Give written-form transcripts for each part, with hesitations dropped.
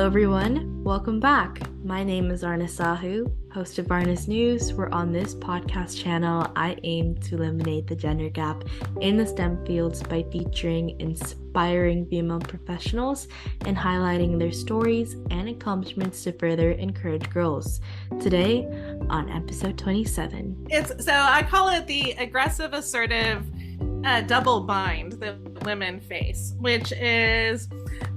Hello everyone, welcome back. My name is Arna Sahu, host of Arna's News, where on this podcast channel I aim to eliminate the gender gap in the STEM fields by featuring inspiring female professionals and highlighting their stories and accomplishments to further encourage girls. Today on episode 27. So I call it the aggressive assertive double bind that women face, which is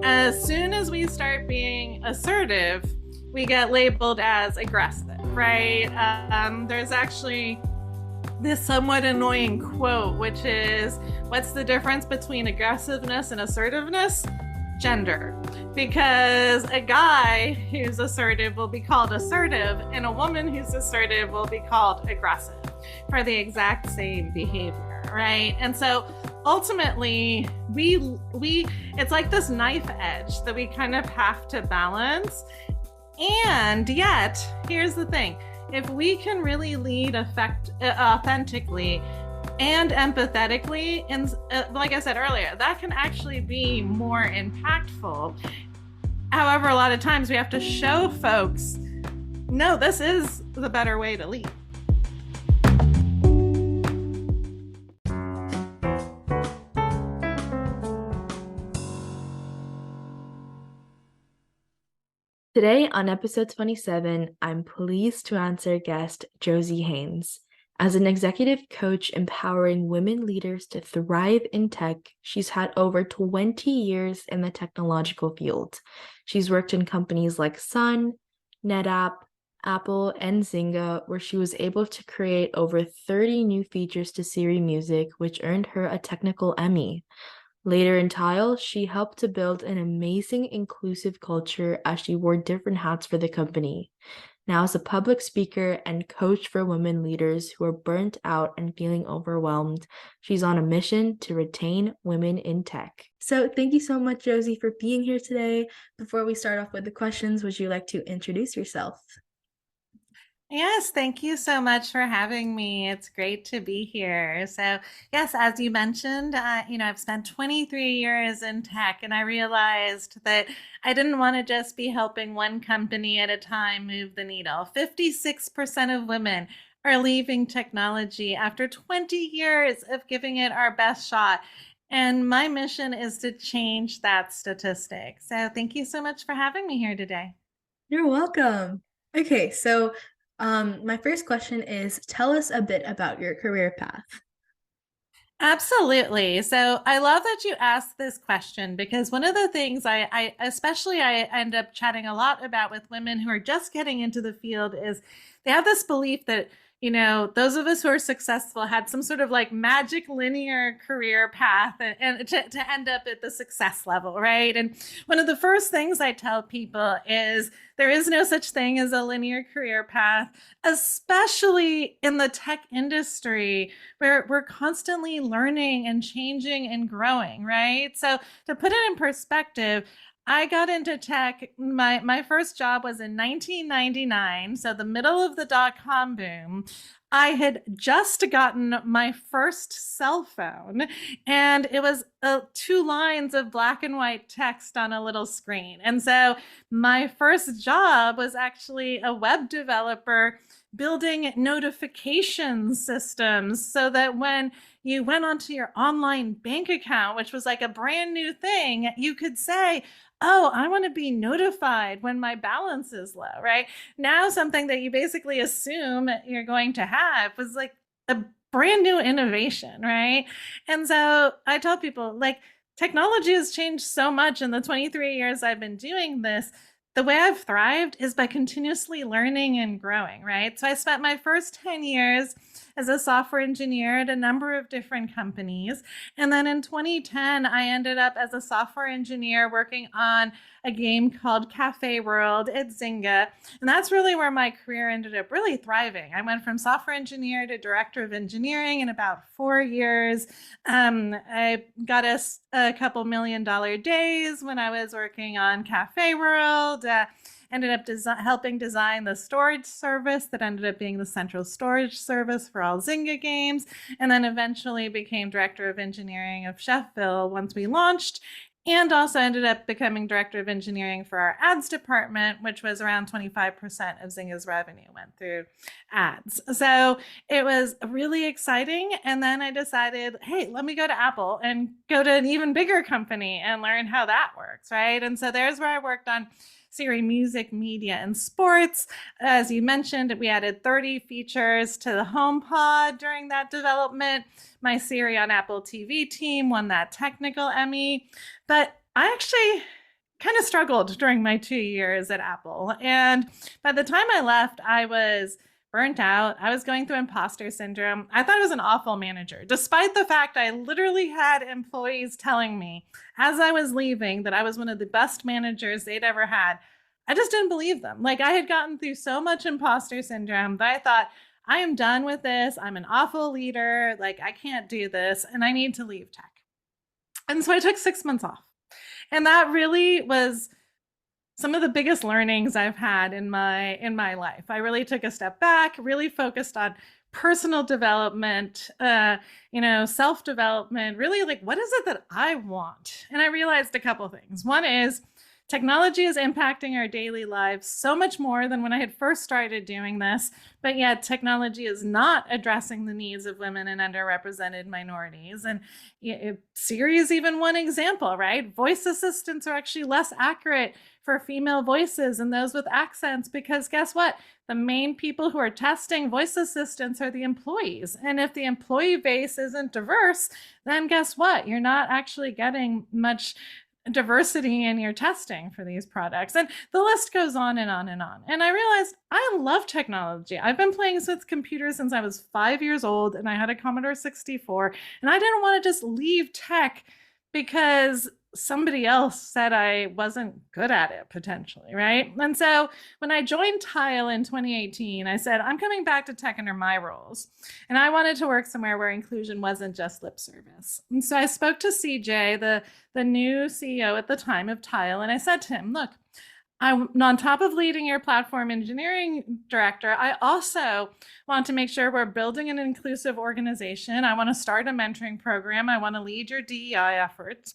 as soon as we start being assertive, we get labeled as aggressive, right? There's actually this somewhat annoying quote, which is, what's the difference between aggressiveness and assertiveness? Gender. Because a guy who's assertive will be called assertive, and a woman who's assertive will be called aggressive for the exact same behavior, right? And so ultimately, it's like this knife edge that we kind of have to balance. And yet, here's the thing. If we can really lead authentically and empathetically, and like I said earlier, that can actually be more impactful. However, a lot of times we have to show folks, no, this is the better way to lead. Today on episode 27, I'm pleased to answer guest Jossie Haines. As an executive coach empowering women leaders to thrive in tech, she's had over 20 years in the technological field. She's worked in companies like Sun, NetApp, Apple, and Zynga, where she was able to create over 30 new features to Siri music, which earned her a technical Emmy. Later in Tile, she helped to build an amazing inclusive culture as she wore different hats for the company. Now, as a public speaker and coach for women leaders who are burnt out and feeling overwhelmed, she's on a mission to retain women in tech. So thank you so much, Jossie, for being here today. Before we start off with the questions, would you like to introduce yourself? Yes, thank you so much for having me. It's great to be here. So, yes, as you mentioned, I've spent 23 years in tech, and I realized that I didn't want to just be helping one company at a time move the needle. 56% of women are leaving technology after 20 years of giving it our best shot. And my mission is to change that statistic. So, thank you so much for having me here today. You're welcome. Okay, so my first question is, tell us a bit about your career path. Absolutely. So I love that you asked this question, because one of the things I end up chatting a lot about with women who are just getting into the field is they have this belief that, those of us who are successful had some sort of like magic linear career path and to end up at the success level, right? And one of the first things I tell people is there is no such thing as a linear career path, especially in the tech industry where we're constantly learning and changing and growing, right? So to put it in perspective, I got into tech. My first job was in 1999, so the middle of the dot-com boom. I had just gotten my first cell phone, and it was 2 lines of black and white text on a little screen. And so my first job was actually a web developer building notification systems so that when you went onto your online bank account, which was like a brand new thing, you could say, oh, I want to be notified when my balance is low, right? Now, something that you basically assume you're going to have was like a brand new innovation, right? And so I tell people, like, technology has changed so much in the 23 years I've been doing this. The way I've thrived is by continuously learning and growing, right? So I spent my first 10 years as a software engineer at a number of different companies. And then in 2010, I ended up as a software engineer working on a game called Cafe World at Zynga. And that's really where my career ended up really thriving. I went from software engineer to director of engineering in about 4 years. I got a couple $1 million days when I was working on Cafe World. Ended up helping design the storage service that ended up being the central storage service for all Zynga games, and then eventually became director of engineering of Chefville once we launched. and also ended up becoming director of engineering for our ads department, which was around 25% of Zynga's revenue went through ads. So it was really exciting. And then I decided, hey, let me go to Apple and go to an even bigger company and learn how that works, right? And so there's where I worked on Siri music, media, and sports. As you mentioned, we added 30 features to the HomePod during that development. My Siri on Apple TV team won that technical Emmy. But I actually kind of struggled during my 2 years at Apple. And by the time I left, I was burnt out. I was going through imposter syndrome. I thought I was an awful manager, despite the fact I literally had employees telling me as I was leaving that I was one of the best managers they'd ever had. I just didn't believe them. Like, I had gotten through so much imposter syndrome that I thought, I am done with this. I'm an awful leader. Like, I can't do this and I need to leave tech. And so I took 6 months off. And that really was some of the biggest learnings I've had in my life. I really took a step back, really focused on personal development, self-development, really like, what is it that I want? And I realized a couple things. One is technology is impacting our daily lives so much more than when I had first started doing this, but yet technology is not addressing the needs of women and underrepresented minorities. And Siri is even one example, right? Voice assistants are actually less accurate for female voices and those with accents, because guess what? The main people who are testing voice assistants are the employees. And if the employee base isn't diverse, then guess what? You're not actually getting much diversity in your testing for these products. And the list goes on and on and on. And I realized I love technology. I've been playing with computers since I was 5 years old, and I had a Commodore 64. And I didn't want to just leave tech because somebody else said I wasn't good at it potentially, right? And so when I joined Tile in 2018, I said, I'm coming back to tech under my roles. And I wanted to work somewhere where inclusion wasn't just lip service. And so I spoke to CJ, the new CEO at the time of Tile, and I said to him, look, on top of leading your platform engineering director, I also want to make sure we're building an inclusive organization. I want to start a mentoring program. I want to lead your DEI efforts.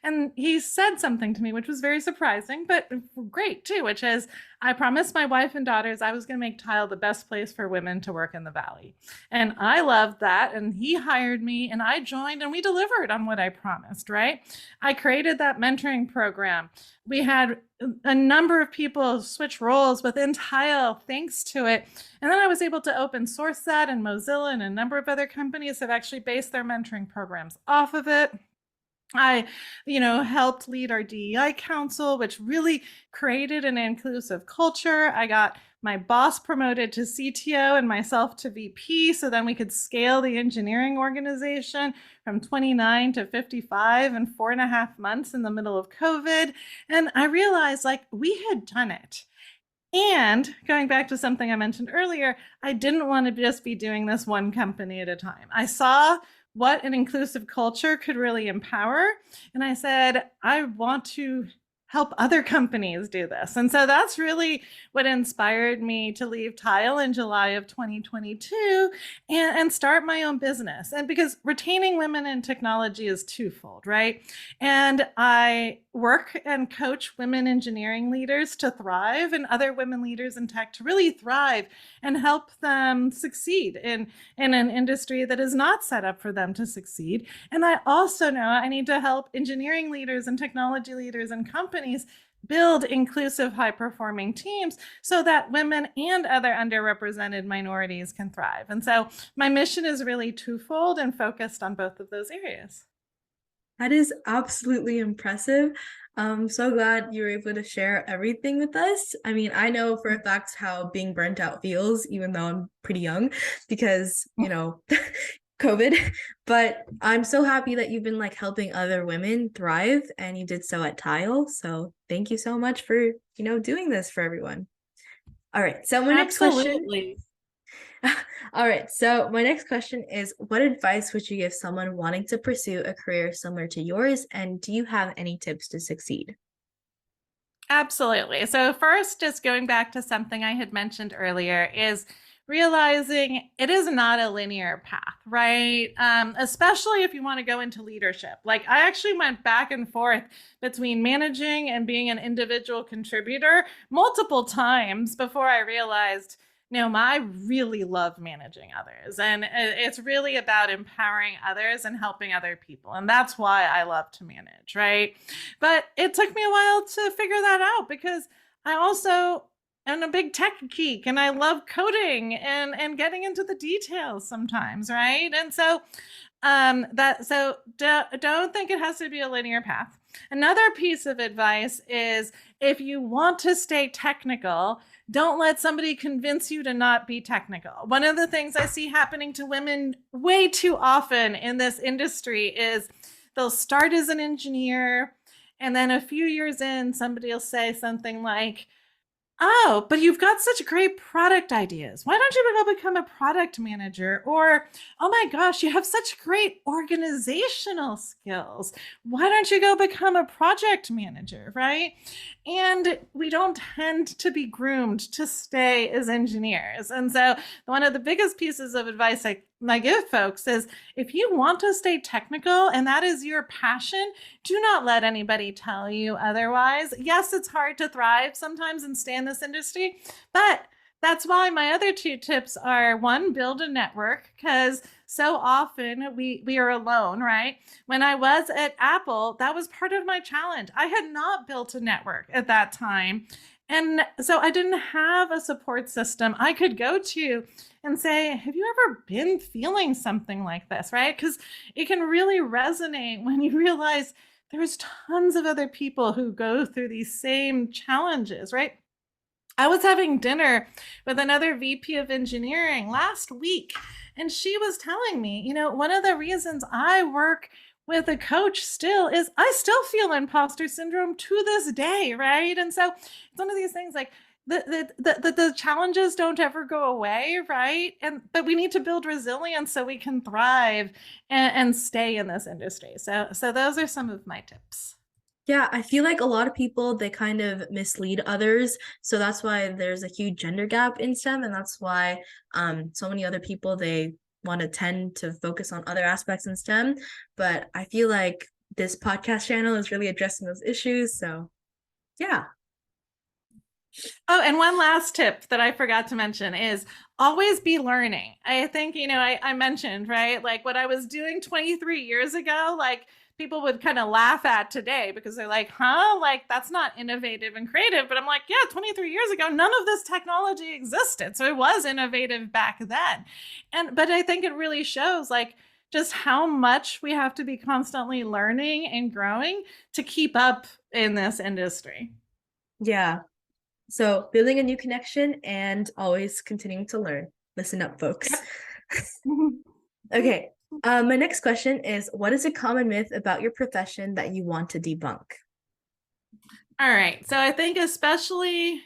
And he said something to me, which was very surprising, but great too, which is, I promised my wife and daughters I was going to make Tile the best place for women to work in the Valley. And I loved that. And he hired me and I joined and we delivered on what I promised, right? I created that mentoring program. We had a number of people switch roles within Tile thanks to it. And then I was able to open source that, and Mozilla and a number of other companies have actually based their mentoring programs off of it. I, helped lead our DEI council, which really created an inclusive culture. I got my boss promoted to CTO and myself to VP, so then we could scale the engineering organization from 29 to 55 in 4.5 months in the middle of COVID. And I realized, we had done it. And going back to something I mentioned earlier, I didn't want to just be doing this one company at a time. I saw what an inclusive culture could really empower. And I said, I want to help other companies do this. And so that's really what inspired me to leave Tile in July of 2022 and start my own business. And because retaining women in technology is twofold, right? And I work and coach women engineering leaders to thrive and other women leaders in tech to really thrive and help them succeed in an industry that is not set up for them to succeed. And I also know I need to help engineering leaders and technology leaders and companies build inclusive, high-performing teams so that women and other underrepresented minorities can thrive. And so my mission is really twofold and focused on both of those areas. That is absolutely impressive. I'm so glad you were able to share everything with us. I mean, I know for a fact how being burnt out feels, even though I'm pretty young, because, COVID, but I'm so happy that you've been helping other women thrive, and you did so at Tile. So thank you so much for, doing this for everyone. All right. So my next question. All right. So my next question is, what advice would you give someone wanting to pursue a career similar to yours? And do you have any tips to succeed? Absolutely. So first, just going back to something I had mentioned earlier, is realizing it is not a linear path, right? Especially if you want to go into leadership. Like I actually went back and forth between managing and being an individual contributor multiple times before I realized, no, I really love managing others. And it's really about empowering others and helping other people. And that's why I love to manage, right? But it took me a while to figure that out because I also am a big tech geek and I love coding and getting into the details sometimes, right? And so don't think it has to be a linear path. Another piece of advice is if you want to stay technical, don't let somebody convince you to not be technical. One of the things I see happening to women way too often in this industry is they'll start as an engineer, and then a few years in, somebody will say something like, oh, but you've got such great product ideas. Why don't you go become a product manager? Or, oh my gosh, you have such great organizational skills. Why don't you go become a project manager, right? And we don't tend to be groomed to stay as engineers. And so, one of the biggest pieces of advice I give folks is if you want to stay technical and that is your passion, do not let anybody tell you otherwise. Yes, it's hard to thrive sometimes and stay in this industry, but that's why my other two tips are one, build a network, because so often we are alone, right? When I was at Apple, that was part of my challenge. I had not built a network at that time. And so I didn't have a support system I could go to and say, have you ever been feeling something like this, right? Because it can really resonate when you realize there's tons of other people who go through these same challenges, right? I was having dinner with another VP of engineering last week, and she was telling me, one of the reasons I work with a coach still is I still feel imposter syndrome to this day, right? And so it's one of these things like the challenges don't ever go away, right? But we need to build resilience so we can thrive and stay in this industry. So those are some of my tips. Yeah, I feel like a lot of people, they kind of mislead others. So that's why there's a huge gender gap in STEM. And that's why so many other people, they want to tend to focus on other aspects in STEM. But I feel like this podcast channel is really addressing those issues. So yeah. Oh, and one last tip that I forgot to mention is always be learning. I think, I mentioned, right? Like what I was doing 23 years ago, like people would kind of laugh at today because they're like, huh? Like that's not innovative and creative. But I'm like, yeah, 23 years ago, none of this technology existed. So it was innovative back then. But I think it really shows like just how much we have to be constantly learning and growing to keep up in this industry. Yeah. So building a new connection and always continuing to learn. Listen up, folks. Yep. Okay. My next question is, what is a common myth about your profession that you want to debunk? All right. So I think especially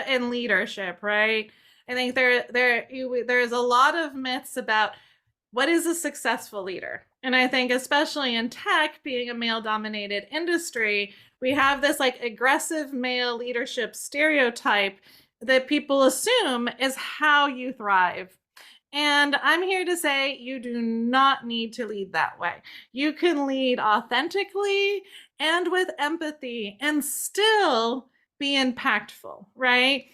in leadership, right? I think there's a lot of myths about what is a successful leader. And I think especially in tech, being a male-dominated industry, we have this like aggressive male leadership stereotype that people assume is how you thrive. And I'm here to say you do not need to lead that way. You can lead authentically and with empathy and still be impactful, right?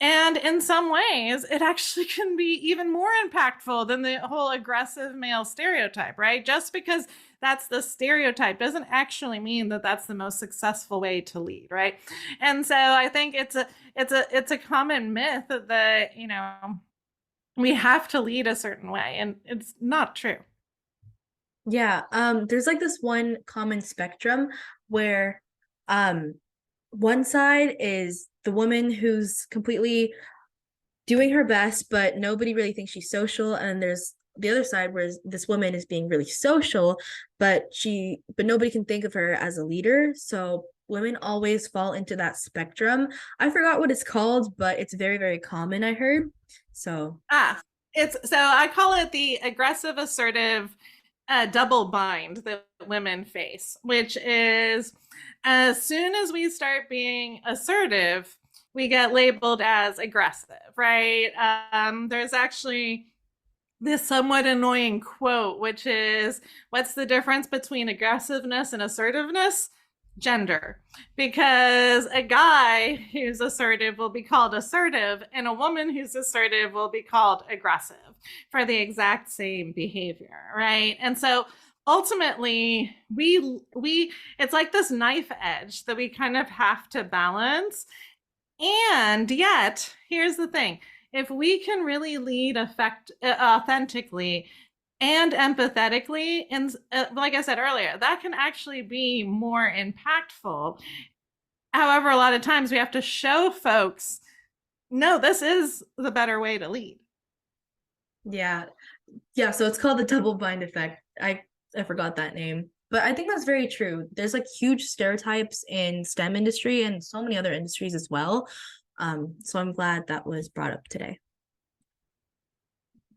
And in some ways, it actually can be even more impactful than the whole aggressive male stereotype, right? Just because that's the stereotype doesn't actually mean that that's the most successful way to lead, right? And so I think it's a common myth that we have to lead a certain way, and it's not true. Yeah, there's like this one common spectrum where one side is the woman who's completely doing her best, but nobody really thinks she's social. And there's the other side where this woman is being really social, but nobody can think of her as a leader. So women always fall into that spectrum. I forgot what it's called, but it's very, very common, I heard. So I call it the aggressive assertive double bind that women face, which is as soon as we start being assertive, we get labeled as aggressive, right? There's actually this somewhat annoying quote, which is, what's the difference between aggressiveness and assertiveness? Gender. Because a guy who's assertive will be called assertive, and a woman who's assertive will be called aggressive for the exact same behavior, right? And so ultimately we it's like this knife edge that we kind of have to balance. And yet, here's the thing, if we can really lead authentically and empathetically, and like I said earlier, that can actually be more impactful. However, a lot of times we have to show folks, no, this is the better way to lead. Yeah. Yeah, so it's called the double blind effect. I forgot that name. But I think that's very true. There's like huge stereotypes in STEM industry and so many other industries as well. So I'm glad that was brought up today.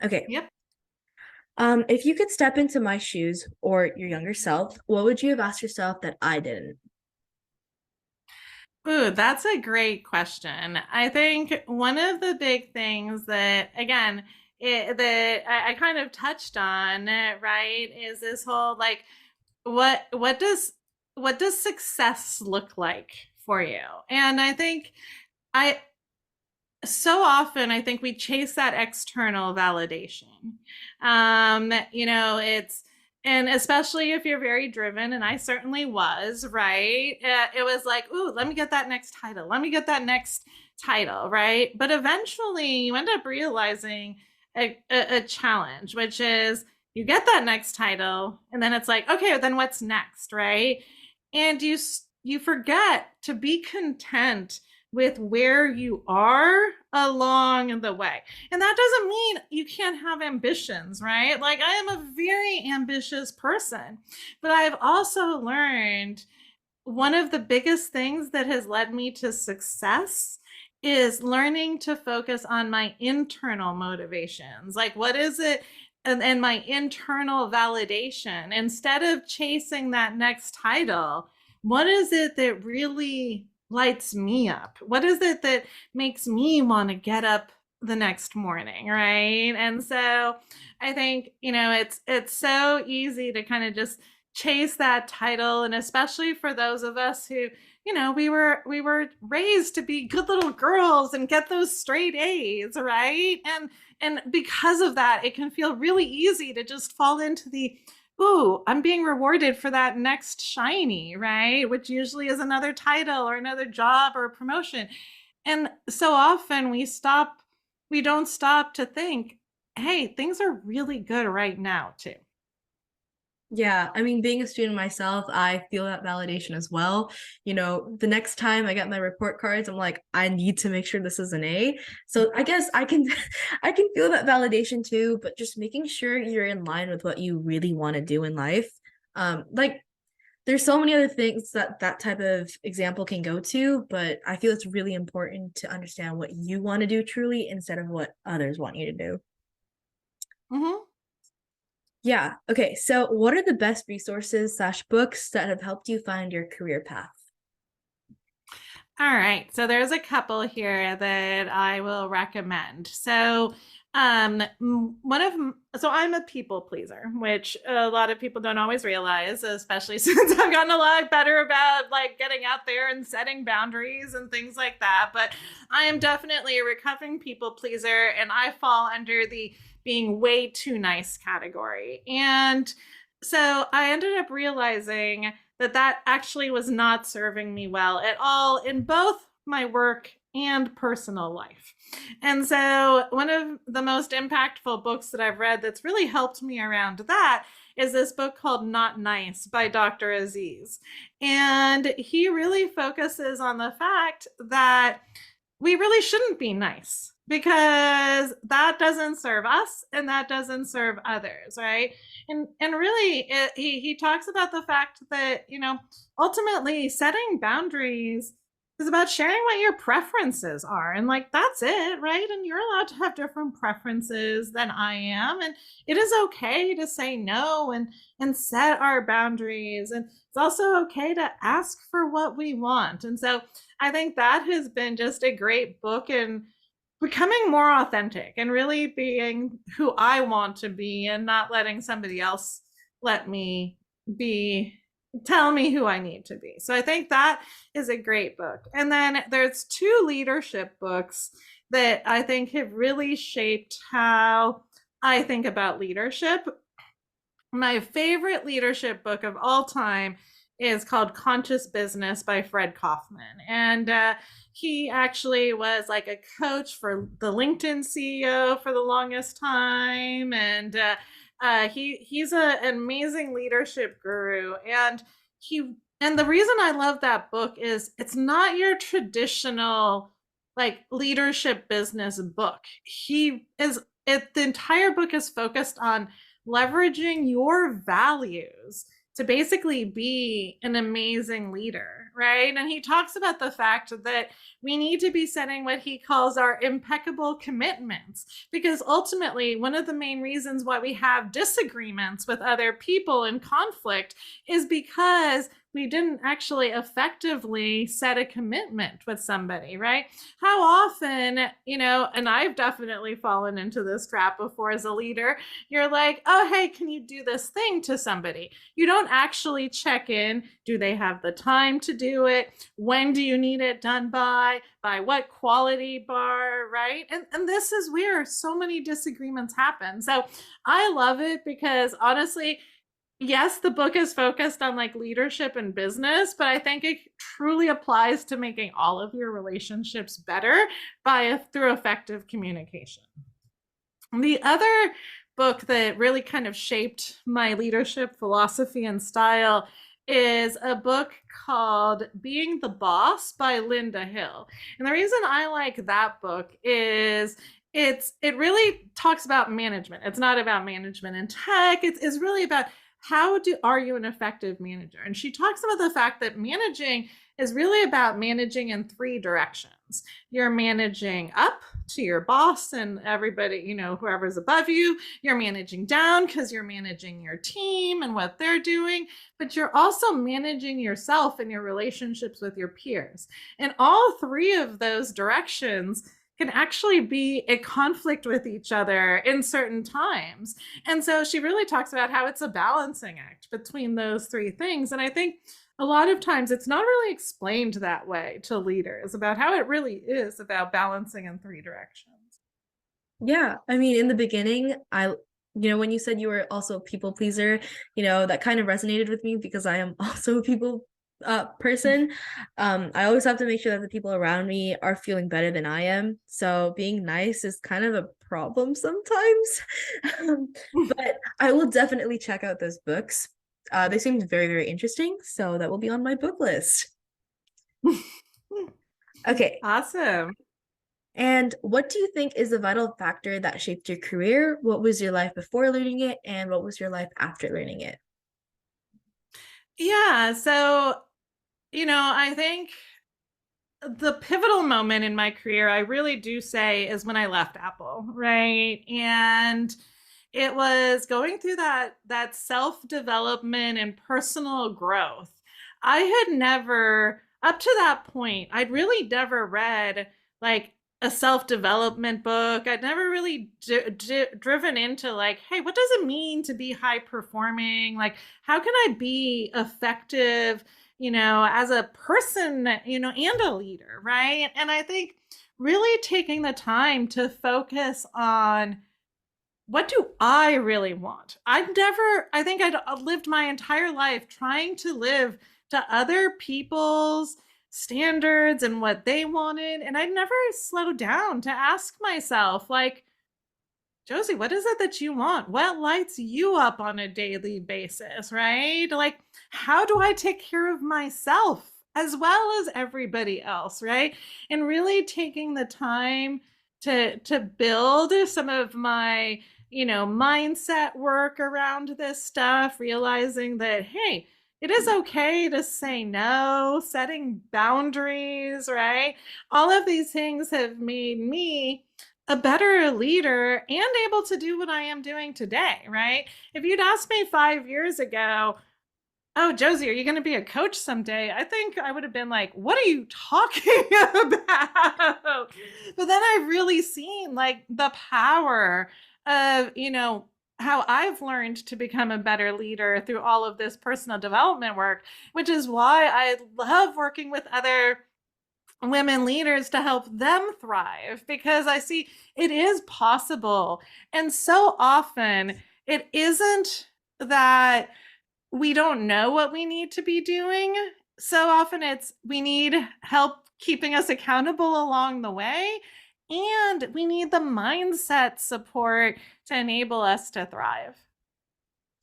Okay. Yep. If you could step into my shoes or your younger self, what would you have asked yourself that I didn't? Ooh, that's a great question. I think one of the big things that, again, that I kind of touched on, right, is this whole like, what what does what does success look like for you? And I think I so often I think we chase that external validation. It's, and especially if you're very driven, and I certainly was, right? It was like, ooh, let me get that next title. Let me get that next title, right? But eventually you end up realizing a challenge, which is you get that next title, and then it's like, okay, then what's next, right? And you forget to be content with where you are along the way. And that doesn't mean you can't have ambitions, right? Like, I am a very ambitious person, but I've also learned one of the biggest things that has led me to success is learning to focus on my internal motivations. Like, what is it? And my internal validation, instead of chasing that next title, what is it that really lights me up? What is it that makes me want to get up the next morning, right? And so I think, it's so easy to kind of just chase that title, and especially for those of us who, we were raised to be good little girls and get those straight A's, right? And because of that, it can feel really easy to just fall into the, ooh, I'm being rewarded for that next shiny, right? Which usually is another title or another job or a promotion. And so often we don't stop to think, hey, things are really good right now, too. Yeah, I mean, being a student myself, I feel that validation as well. The next time I get my report cards, I'm like, I need to make sure this is an A. So I guess I can I can feel that validation too, but just making sure you're in line with what you really want to do in life. Like there's so many other things that that type of example can go to, but I feel it's really important to understand what you want to do truly instead of what others want you to do. Mm-hmm. Yeah. Okay. So, what are the best resources slash books that have helped you find your career path? All right. So there's a couple here that I will recommend. So I'm a people pleaser, which a lot of people don't always realize, especially since I've gotten a lot better about like getting out there and setting boundaries and things like that. But I am definitely a recovering people pleaser, and I fall under the being way too nice category. And so I ended up realizing that that actually was not serving me well at all in both my work and personal life. And so, one of the most impactful books that I've read that's really helped me around that is this book called Not Nice by Dr. Aziz. And he really focuses on the fact that we really shouldn't be nice, because that doesn't serve us and that doesn't serve others, right? And really he talks about the fact that ultimately setting boundaries is about sharing what your preferences are. And like, that's it, right? And you're allowed to have different preferences than I am. And it is okay to say no and set our boundaries. And it's also okay to ask for what we want. And so I think that has been just a great book in becoming more authentic and really being who I want to be and not letting somebody else let me be, tell me who I need to be. So I think that is a great book. And then there's two leadership books that I think have really shaped how I think about leadership. My favorite leadership book of all time is called Conscious Business by Fred Kaufman. And he actually was like a coach for the LinkedIn CEO for the longest time. And he's an amazing leadership guru. And the reason I love that book is it's not your traditional like leadership business book. The entire book is focused on leveraging your values to basically be an amazing leader, right? And he talks about the fact that we need to be setting what he calls our impeccable commitments, because ultimately, one of the main reasons why we have disagreements with other people in conflict is because we didn't actually effectively set a commitment with somebody, right? How often, and I've definitely fallen into this trap before as a leader, you're like, oh, hey, can you do this thing to somebody? You don't actually check in. Do they have the time to do it? When do you need it done by? By what quality bar, right? And this is where so many disagreements happen. So I love it because honestly, yes, the book is focused on like leadership and business, but I think it truly applies to making all of your relationships better through effective communication. The other book that really kind of shaped my leadership philosophy and style is a book called Being the Boss by Linda Hill. And the reason I like that book is it really talks about management. It's not about management in tech. It's really about are you an effective manager? And she talks about the fact that managing is really about managing in three directions. You're managing up to your boss and everybody, whoever's above you. You're managing down because you're managing your team and what they're doing, but you're also managing yourself and your relationships with your peers. And all three of those directions can actually be a conflict with each other in certain times. And so she really talks about how it's a balancing act between those three things. And I think a lot of times it's not really explained that way to leaders about how it really is about balancing in three directions. Yeah, I mean, in the beginning, when you said you were also a people pleaser, that kind of resonated with me because I am also a people person. I always have to make sure that the people around me are feeling better than I am. So being nice is kind of a problem sometimes. But I will definitely check out those books. They seemed very, very interesting. So that will be on my book list. Okay. Awesome. And what do you think is the vital factor that shaped your career? What was your life before learning it? And what was your life after learning it? Yeah. So, I think the pivotal moment in my career, I really do say, is when I left Apple, right? And it was going through that self-development and personal growth. I had never, up to that point, I'd really never read like a self-development book. I'd never really driven into like, hey, what does it mean to be high performing? Like, how can I be effective, as a person, and a leader, right? And I think really taking the time to focus on what do I really want? I think I'd lived my entire life trying to live to other people's standards and what they wanted. And I'd never slowed down to ask myself, like, Jossie, what is it that you want? What lights you up on a daily basis, right? Like, how do I take care of myself as well as everybody else, right? And really taking the time to build some of my, mindset work around this stuff, realizing that, hey, it is okay to say no, setting boundaries, right? All of these things have made me a better leader and able to do what I am doing today, right? If you'd asked me 5 years ago, oh, Jossie, are you going to be a coach someday? I think I would have been like, what are you talking about? But then I've really seen like the power of, how I've learned to become a better leader through all of this personal development work, which is why I love working with other women leaders to help them thrive, because I see it is possible. And so often it isn't that we don't know what we need to be doing. So often it's we need help keeping us accountable along the way. And we need the mindset support to enable us to thrive.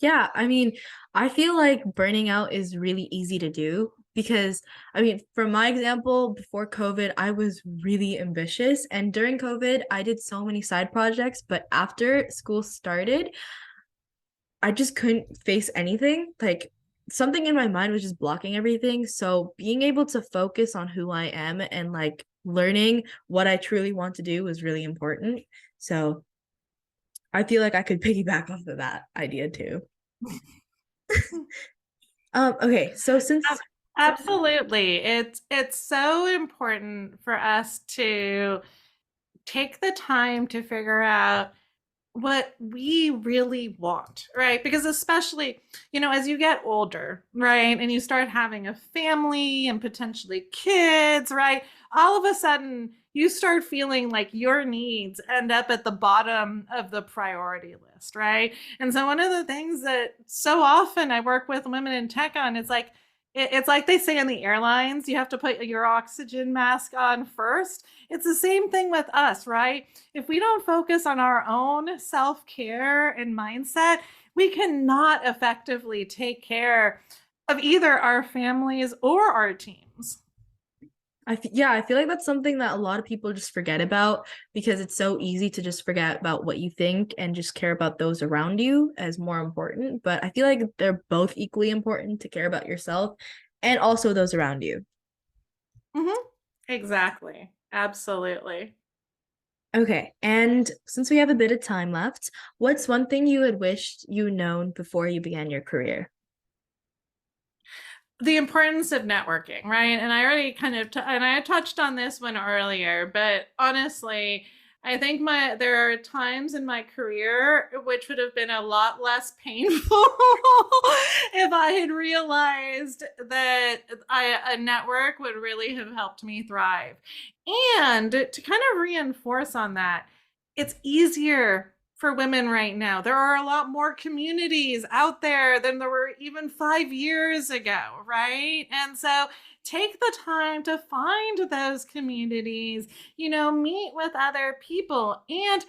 Yeah, I mean, I feel like burning out is really easy to do because, I mean, from my example, before COVID, I was really ambitious. And during COVID, I did so many side projects. But after school started, I just couldn't face anything. Like something in my mind was just blocking everything. So being able to focus on who I am and like learning what I truly want to do was really important. So I feel like I could piggyback off of that idea too. Okay, so since Absolutely. It's so important for us to take the time to figure out what we really want, right? Because especially, as you get older, right, and you start having a family and potentially kids, right? All of a sudden, you start feeling like your needs end up at the bottom of the priority list, right? And so one of the things that so often I work with women in tech on is like it's like they say on the airlines, you have to put your oxygen mask on first. It's the same thing with us, right? If we don't focus on our own self care and mindset, we cannot effectively take care of either our families or our teams. yeah, I feel like that's something that a lot of people just forget about because it's so easy to just forget about what you think and just care about those around you as more important. But I feel like they're both equally important to care about yourself and also those around you. Mm-hmm. Exactly. Absolutely. Okay, and since we have a bit of time left, what's one thing you had wished you known before you began your career? The importance of networking, right? And I already and I touched on this one earlier, but honestly, I think there are times in my career which would have been a lot less painful if I had realized that a network would really have helped me thrive. And to kind of reinforce on that, it's easier for women right now. There are a lot more communities out there than there were even 5 years ago, right? And so take the time to find those communities, meet with other people. And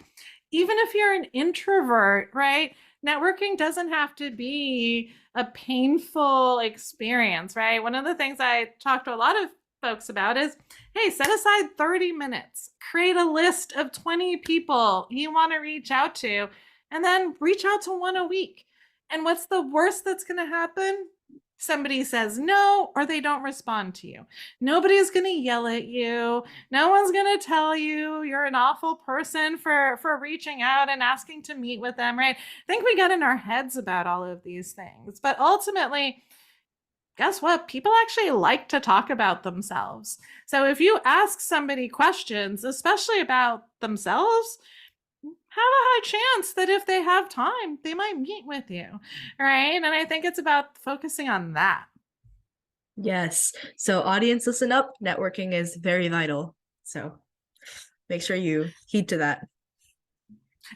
even if you're an introvert, right? Networking doesn't have to be a painful experience, right? One of the things I talk to a lot of folks about is hey, set aside 30 minutes, create a list of 20 people you want to reach out to, and then reach out to one a week. And what's the worst that's going to happen? Somebody says no, or they don't respond to you. Nobody's going to yell at you. No one's going to tell you you're an awful person for reaching out and asking to meet with them, right? I think we get in our heads about all of these things. But ultimately, guess what? People actually like to talk about themselves. So if you ask somebody questions, especially about themselves, have a high chance that if they have time, they might meet with you. Right. And I think it's about focusing on that. Yes. So, audience, listen up. Networking is very vital. So, make sure you heed to that.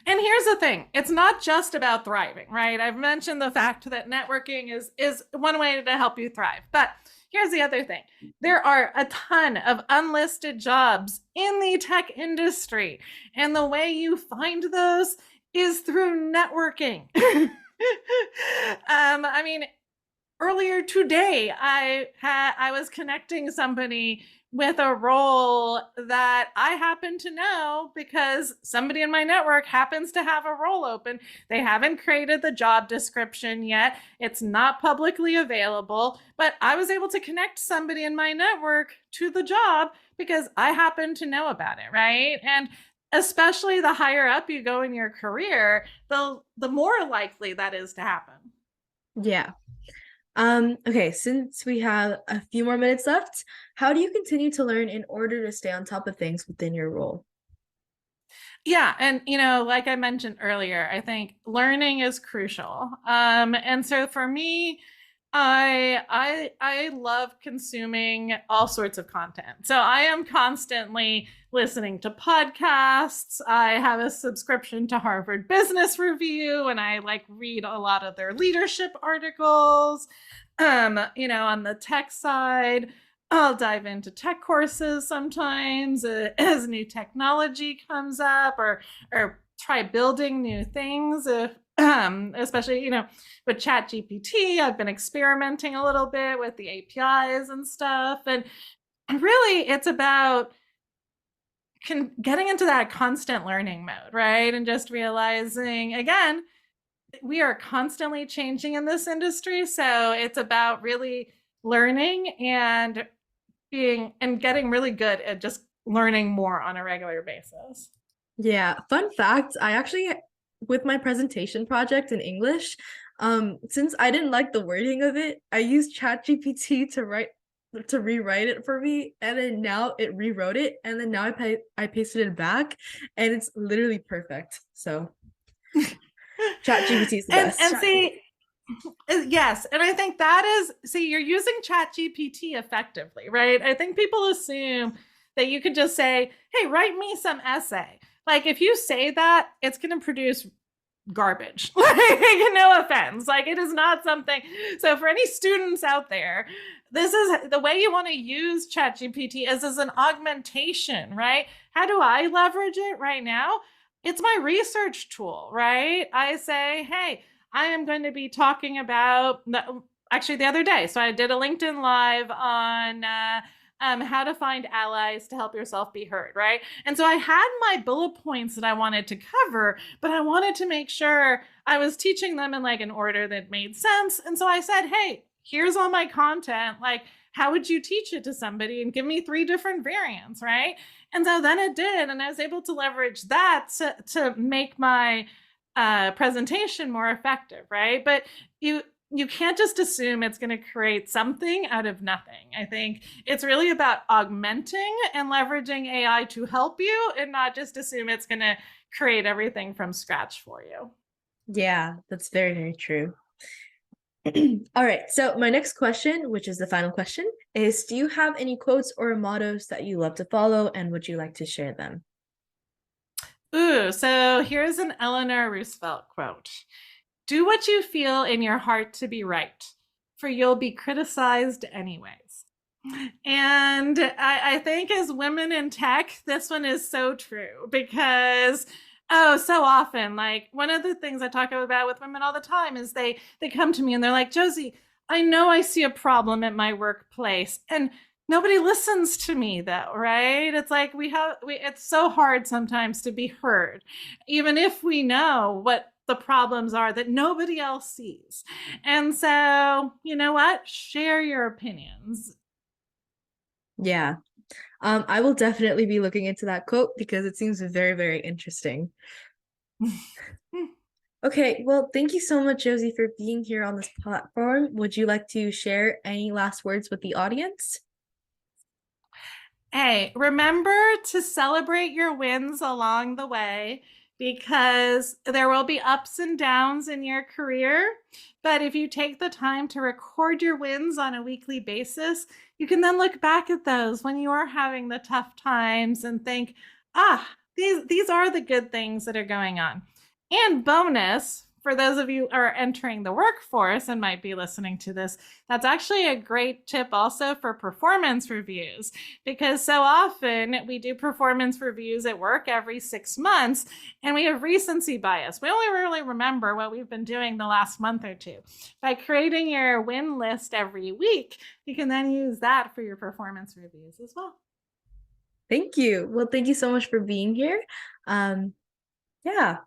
And here's the thing, it's not just about thriving, right? I've mentioned the fact that networking is one way to help you thrive. But here's the other thing. There are a ton of unlisted jobs in the tech industry. And the way you find those is through networking. I mean, earlier today, I was connecting somebody with a role that I happen to know because somebody in my network happens to have a role open. They haven't created the job description yet. It's not publicly available, but I was able to connect somebody in my network to the job because I happen to know about it, right? And especially the higher up you go in your career, the more likely that is to happen. Yeah. Okay, since we have a few more minutes left, how do you continue to learn in order to stay on top of things within your role? Yeah, and like I mentioned earlier, I think learning is crucial. And so for me, I love consuming all sorts of content. So I am constantly listening to podcasts. I have a subscription to Harvard Business Review, and I like read a lot of their leadership articles. On the tech side, I'll dive into tech courses sometimes as new technology comes up, or try building new things. Especially with Chat GPT, I've been experimenting a little bit with the APIs and stuff, and really, it's about getting into that constant learning mode, right? And just realizing again, we are constantly changing in this industry, so it's about really learning and getting really good at just learning more on a regular basis. Yeah, fun fact, I actually with my presentation project in English, since I didn't like the wording of it, I used ChatGPT to rewrite it for me, and then now it rewrote it, and then now I pasted it back, and it's literally perfect. So ChatGPT is the And best. see, yes, and I think that is, see, you're using Chat GPT effectively, right? I think people assume that you could just say, hey, write me some essay. Like if you say that, it's going to produce garbage. Like, no offense. Like it is not something. So for any students out there, this is the way you want to use Chat GPT is as an augmentation, right? How do I leverage it right now? It's my research tool, right? I say, hey, I am going to be talking about actually the other day. So I did a LinkedIn live on how to find allies to help yourself be heard, right? And so I had my bullet points that I wanted to cover, but I wanted to make sure I was teaching them in like an order that made sense. And so I said, hey, here's all my content. Like, how would you teach it to somebody? And give me 3 different variants, right? And so then it did. And I was able to leverage that to make my presentation more effective, right? But you can't just assume it's going to create something out of nothing. I think it's really about augmenting and leveraging AI to help you, and not just assume it's going to create everything from scratch for you. Yeah, that's very, very true. All right, so my next question, which is the final question, is do you have any quotes or mottos that you love to follow, and would you like to share them? Ooh, so here's an Eleanor Roosevelt quote. Do what you feel in your heart to be right, for you'll be criticized anyways. And I think as women in tech, this one is so true because so often, like one of the things I talk about with women all the time is they come to me and they're like, Jossie, I know I see a problem at my workplace, and nobody listens to me though, right? It's like it's so hard sometimes to be heard, even if we know what the problems are that nobody else sees. And so, you know what? Share your opinions. Yeah. I will definitely be looking into that quote because it seems very, very interesting. Okay, well, thank you so much, Jossie, for being here on this platform. Would you like to share any last words with the audience? Hey, remember to celebrate your wins along the way because there will be ups and downs in your career. But if you take the time to record your wins on a weekly basis, you can then look back at those when you are having the tough times and think, these are the good things that are going on. And bonus for those of you who are entering the workforce and might be listening to this, that's actually a great tip also for performance reviews, because so often we do performance reviews at work every 6 months and we have recency bias. We only really remember what we've been doing the last month or two. By creating your win list every week, you can then use that for your performance reviews as well. Thank you. Well, thank you so much for being here. Yeah.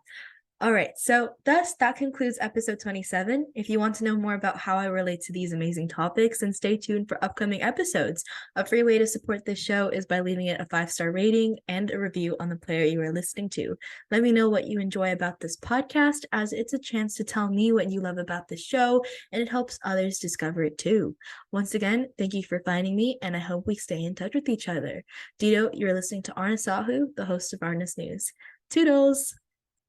All right, so thus that concludes episode 27. If you want to know more about how I relate to these amazing topics, then stay tuned for upcoming episodes. A free way to support this show is by leaving it a 5-star rating and a review on the player you are listening to. Let me know what you enjoy about this podcast, as it's a chance to tell me what you love about the show, and it helps others discover it too. Once again, thank you for finding me, and I hope we stay in touch with each other. Dito, you're listening to Arna Sahu, the host of Arna's News. Toodles!